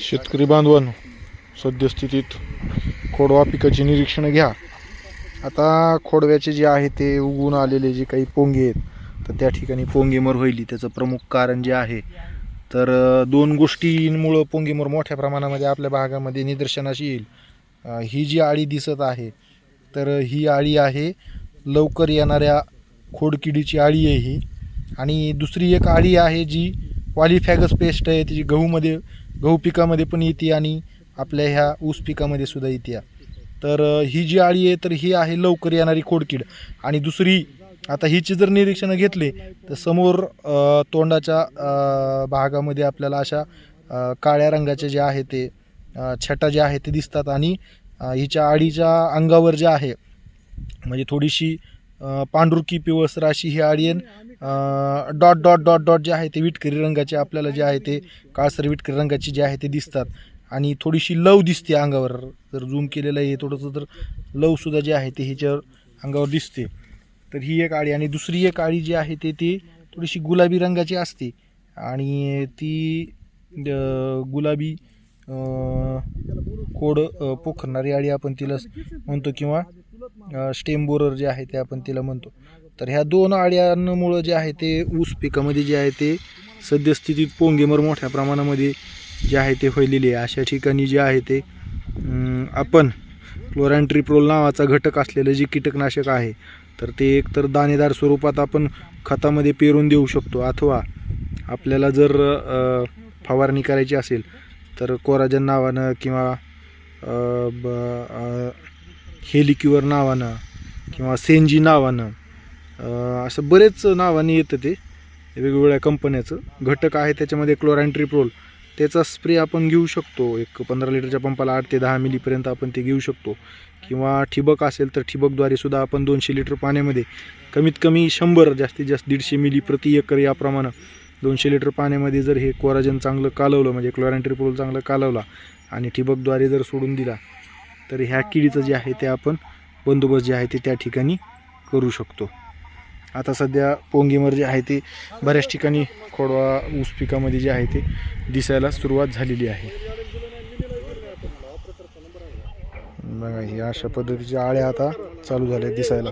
शेतकरी बांधवांनो, सद्यस्थितीत खोडवा पिकाची निरीक्षण घ्या. आता खोडव्याचे जे आहे ते उगवून आलेले जे काही पोंगे आहेत, तर त्या ठिकाणी पोंगेमर होईल. त्याचं प्रमुख कारण जे आहे तर दोन गोष्टींमुळं पोंगेमर मोठ्या प्रमाणामध्ये आपल्या भागामध्ये निदर्शनास येईल. ही जी आळी दिसत आहे तर ही आळी आहे लवकर येणाऱ्या खोडकिडीची आळी आहे ही. आणि दुसरी एक आळी आहे जी पॉलिफॅगस पेस्ट आहे, ती गहू पिकामध्ये पण येते आणि आपल्या ह्या ऊस पिकामध्ये सुद्धा येते. तर ही जी आळी आहे तर ही आहे लवकर येणारी खोडकीड. आणि दुसरी, आता हिची जर निरीक्षणं घेतले तर समोर तोंडाच्या भागामध्ये आपल्याला अशा काळ्या रंगाचे जे आहे ते छटा जे आहे ते दिसतात. आणि हिच्या आळीच्या अंगावर जे आहे म्हणजे थोडीशी पांढरुकी पिवळसर अशी ही आळी आहे. Dot dot dot dot J आहे ते विटकरी रंगाचे आपल्याला जे आहे ते काळसर विटकरी रंगाचे जे आहे ते दिसतात. आणि थोडीशी लव दिसते अंगावर, जर झूम केलेलं आहे थोडंसं तर लवसुद्धा जे आहे ते हिच्या अंगावर दिसते. तर ही एक आळी. आणि दुसरी एक आळी जी आहे ती थोडीशी गुलाबी रंगाची असते आणि ती गुलाबी खोड पोखरणारी आळी आपण तिला म्हणतो, किंवा स्टेम बोरर जे आहे ते आपण तिला म्हणतो. तर ह्या दोन आळ्यांमुळं जे आहे ते ऊस पिकामध्ये जे आहे ते सद्यस्थितीत पोंगेमर मोठ्या प्रमाणामध्ये जे आहे ते व्हायलेले आहे. अशा ठिकाणी जे आहे ते आपण क्लोरॅन्ट्रिप्रोल नावाचा घटक असलेलं जे कीटकनाशक आहे तर ते एकतर दाणेदार स्वरूपात आपण खतामध्ये पेरून देऊ शकतो, अथवा आपल्याला जर फवारणी करायची असेल तर कोराजन नावानं किंवा हेलिक्युअर नावानं किंवा सेंजी नावानं असं बरेच नावाने येतं ते वेगवेगळ्या कंपन्याचं घटक आहे. त्याच्यामध्ये क्लोरॅन्ट्रिप्रोल त्याचा स्प्रे आपण घेऊ शकतो. एक 15 लिटरच्या पंपाला 8 ते 10 मिलीपर्यंत आपण ते घेऊ शकतो. किंवा ठिबक असेल तर ठिबकद्वारे सुद्धा आपण 200 लिटर पाण्यामध्ये कमीत कमी 100 जास्तीत जास्त 150 मिली प्रति एकर याप्रमाणे 200 लिटर पाण्यामध्ये जर हे कोराजन चांगलं कालवलं, म्हणजे क्लोरॅन्ट्रिप्रोल चांगलं कालवला आणि ठिबकद्वारे जर सोडून दिला तर ह्या किडीचं जे आहे ते आपण बंदोबस्त जे आहे ते त्या ठिकाणी करू शकतो. आता सध्या पोंगेमर जे आहे ते बऱ्याच ठिकाणी खोडवा ऊस पिकामध्ये जे आहे ते दिसायला सुरुवात झालेली आहे. बघा, ही अशा पद्धतीच्या आळ्या आता चालू झाल्या दिसायला.